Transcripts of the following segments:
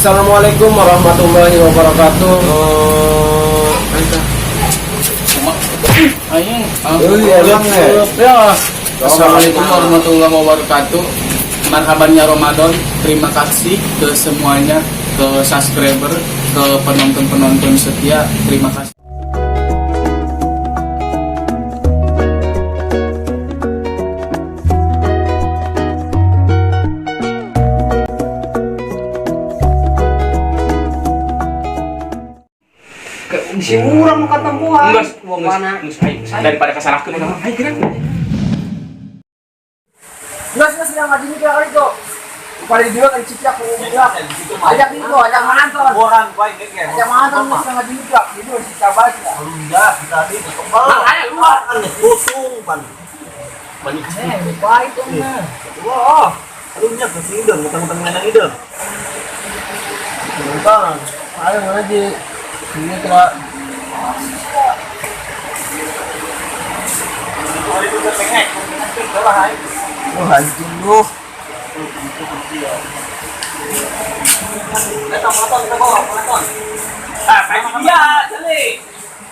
Assalamualaikum warahmatullahi wabarakatuh. Assalamualaikum warahmatullahi wabarakatuh. Marhabannya Ramadan. Terima kasih ke semuanya, ke subscriber, ke penonton-penonton setia. Terima kasih. Si murah mau ketemuan. Mana? Daripada kesalahan nama. Ayo kira. Nggak sedang ngaji nih kali itu. Paling dulu kan cicak bilang. Ajak itu, ajak mantan. Orang baik deh. Ajak mantan sedang ngaji nih kak. Itu cicak baca. Enggak, tadi kembali. Makanya luar. Kosong ban. Banyak Baik tuh. wah. Aduhnya ke sini dong, mentang-mentang main yang idem. Bang, ayo mana di sini telah. Oh, itu udah pengek. Coba hai. Oh, hancur lu. Datang motor kita bawa, motor. Ah, peci dia, jeli.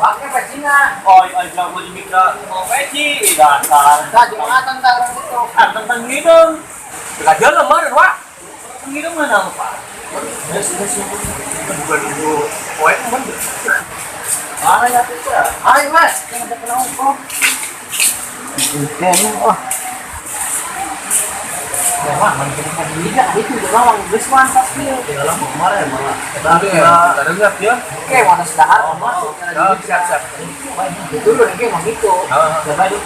Pakai pecinya. Oh, bilang mau dimikra, mau peci. Dasar. Nah, cuma tentang itu. Ah, tentang hidung. Belajar lembar, Pak. Tentang hidung mana, Pak? Bukan itu. Poin mana? Mana ya itu? Ayo, Mas. Jangan ada penongkrong. Oh. Ya, Pak, mungkin tidak itu lawang geus mantap dia. Dalam kemarin malah. Tapi ya, ada lihat ya. Oke, mana sedahar masuk. Siap. Itu loh, kayak mau gitu. Ya, baik.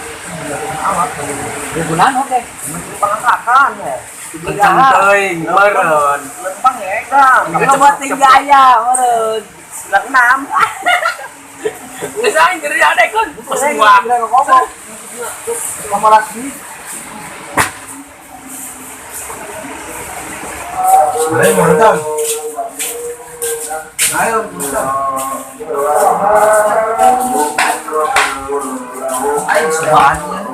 Amat. Gunaan oke. Menteri pengangkatan ya. Teuing, meureun. Lempang ya, Kang. Kalau buat gaya, meureun. 96. Geus aing geri adekun. Semua. Nomor lagi. Ayo mantap. Ayo, bisa. Ayo, semuanya.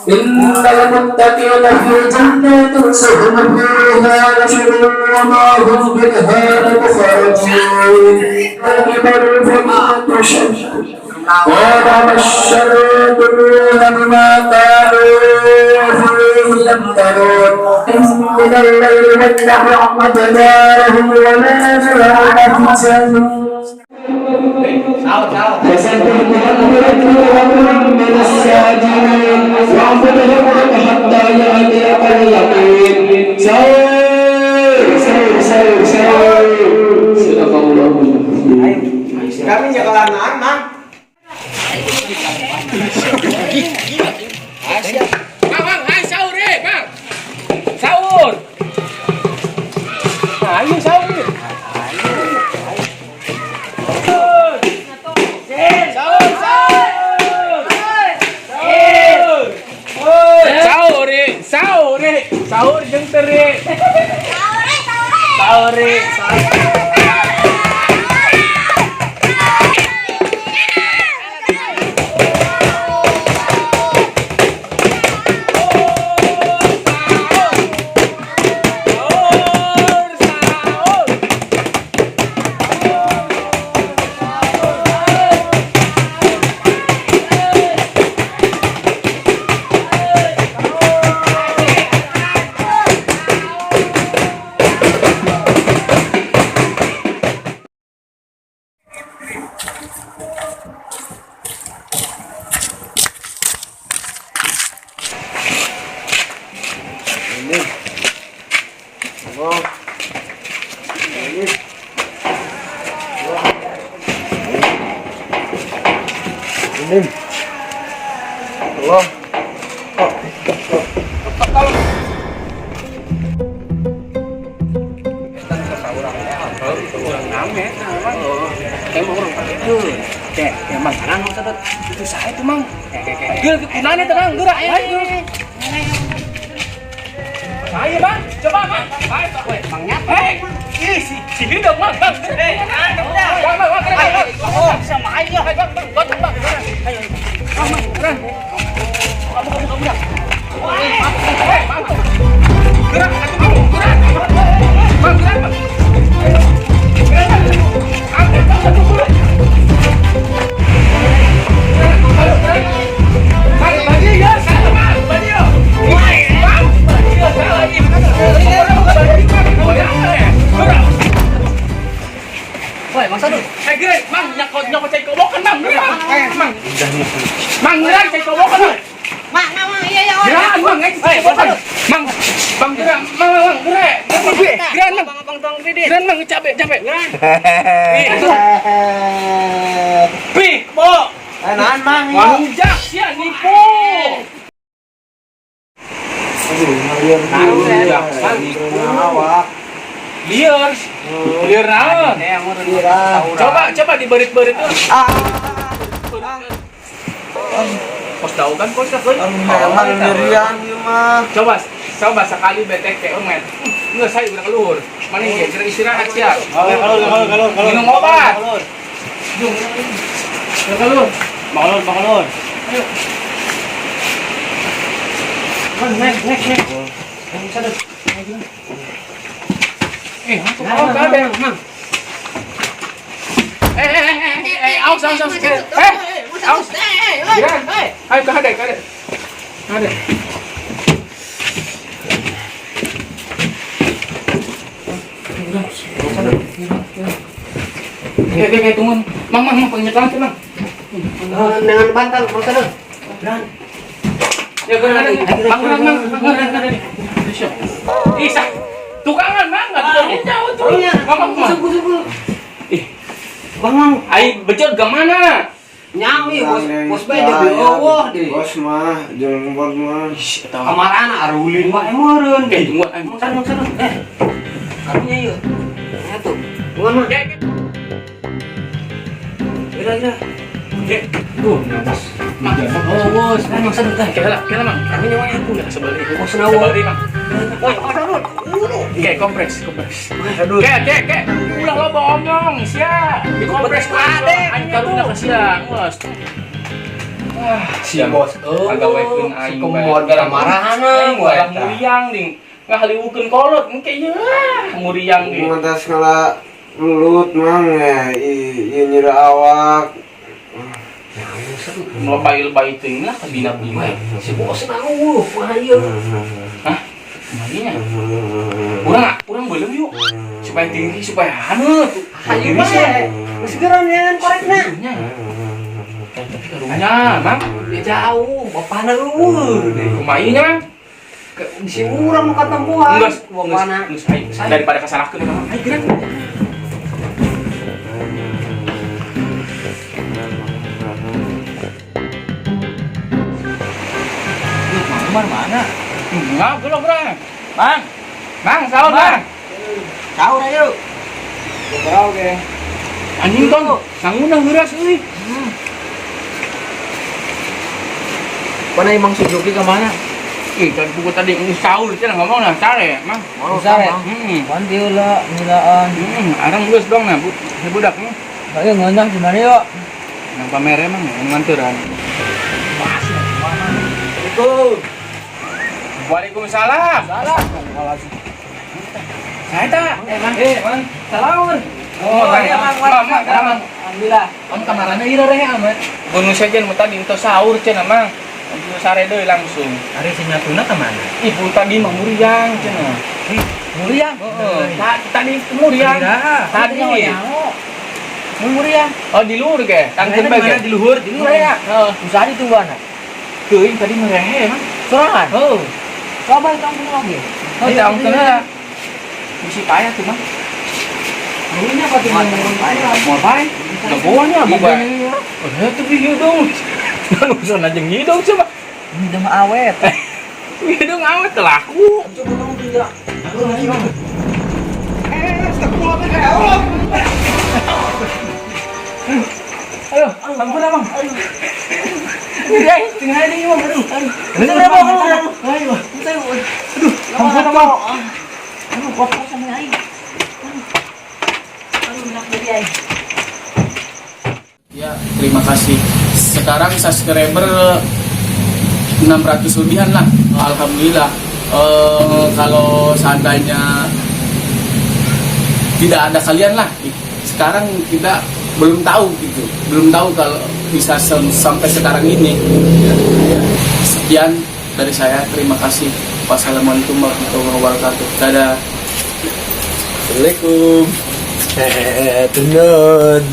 إن المتقين في جنات سهرها نشر وما هم منها مخرجين كبر فقد شر قال بشروهن بما كانوا فيه يمترون من الليل واتبعنا لهم ولا جرعنا فسبحهم من الساجدين واعبدهم حتى يأتيك اليقين سوي صدق الله Kami jalan anak. Bang, hai sahur Bang. Sahur. Ayo sahur. Sahur jeung teri. Sahur. Ini. Allah. Oke, ya Mang, tenang Mang Sadut. Itu saya tuh Mang. Gerak, nanya tenang, gerak, ayo. Ayo Bang, coba Bang. Ayo, Mang nyapa. Ih, si hidup Mang. Bang, sama aja. Bang, gotong Bang. Ayo. Bang, keren. Kamu dah. Bang. Gerak, gerak. Bang, gerak. Mang Sadut. Gere, Mang, nyokot cai kobokan, Mang. Mang. Mang, gerak cai kobokan, Mang. Mang, iya. Gerak, Mang, Mang. Bang, gerak, Mang, gerak. Gerak, Mang. Bang, gede. Gerak, Mang, capek. Gerak. Pi, Bo. Nahan, Mang. Wangjak sia nipu. Awak. Liar naon? Coba diberit-berit tuh. Pos tahu kan pos tak Emang nyerian ieu mah. Coba sekali betek ke ormet. Enggak saya udah keluar. Mana ge gerak istirahat sia. Kalur. Minum obat. Jung. Keluar. Makalur. Ayo. Nek. Yang sadar. Masuk ada yang Mang. Aus. Aus. Ayo ke ada. Ada. Oke, tunggu. Mang, pengingat lagi, Mang. Dengan bantal, Mang Sadut. Ya, Mang. Isa. Tukangan, Mang. Enggak turunin jauh tuh. Mang. Bang, Ai becot ke mana? nyawi bos bae di bawah deh. Bos mah jeung bos mah. Kamarana arulin bae meureun deh. Tunggu, Mang Sadut. Karunya ieu. Ya tuh. Bukan mah. Kira-kira. Tuh, bos. Mang. Oh, bos, kan Mang Sadut teh. Kela, Mang. Karunya wae aku. Sebalik. Bos nawa. Sebalik, Mang. Woi, Mang Sadut. Oke, kompres. Aduh. Kek. Ulah lo ngomong, sia. Dikompres ade. Aing karunya ka sia, Bos. Si bos. Agak wekeun aing. Kumod marahan we. Muriang ding. Ngahaliwukeun kolot engke ieu. Muriang ding. Mantas kala lulut mang ya ieu nyira awak. Melebay-lebay teuing lah ka bina-bina. Si bos nawa, wah ieu. Hah? Marinya. Kurang belum yuk. Supaya tinggi, supaya hangat. Hayu bae. Geus geran yang korekna. Hanya, Mang. Ya jauh, bapana luhur deh. Kumainya, Mang. Si urang nu katempuhan. Bapana. Daripada kasalahkeun, Mang. Ayo gerak. Mana? Enggak, belum, Mang, sahur, Mang. Sahur ayo. Oke. Anjing tong, sangunang geras euy. Pana Mang Sujuki ke mana? Kan pukul tadi sahur cenah ngomong lah sare, Mang. Sare. Wan dieu la nilaan. Arang geus dong nah, budak nih. Ayo ngeunang di mana yuk? Nang pamere Mang, nganturan. Assalamualaikum. Waalaikumsalam. Salam. Saya tak. Mang. Sahur. Iya, Mang. Alhamdulillah. Kamarana ira reh amat. Bunu saja nu tadi ento sahur cenah, Mang. Ento sare deui langsung. Ari si nyatuna ke mana? Ibu tadi mah muriang cenah. Muriang. Tadi muriang. Tadi muriang. Oh, di luhur ge. Tangkeun bae ge. Di luhur ya. Heeh. Usaha di tuana. Teuing tadi merehe, Mang. Sorangan. Oh. Coba kamu lagi. Oh, tahu kenapa? Misi payah tuh, Mang. Ini apa tuh? Mau baik. Enggak bawanya, mau baik. Oh, itu hidung. Nang usun aja hidung coba. Ini udah awet. Hidung awet laku. Coba kamu tidak. Ayo, bang, bang. Aduh. Tinggal ini, Bang. Aduh. Bener ya, Bang. Ayo. Aduh, ampun, Bang. Aduh, kotor sama aing. Aduh, enak jadi aing. Ya, terima kasih. Sekarang subscriber 600 lebihan lah. Alhamdulillah. Kalau seandainya tidak ada kalian lah, sekarang kita belum tahu gitu, belum tahu kalau bisa sampai sekarang ini. Sekian dari saya, terima kasih. Wassalamualaikum warahmatullahi wabarakatuh. Dadah. Assalamualaikum. Tenun.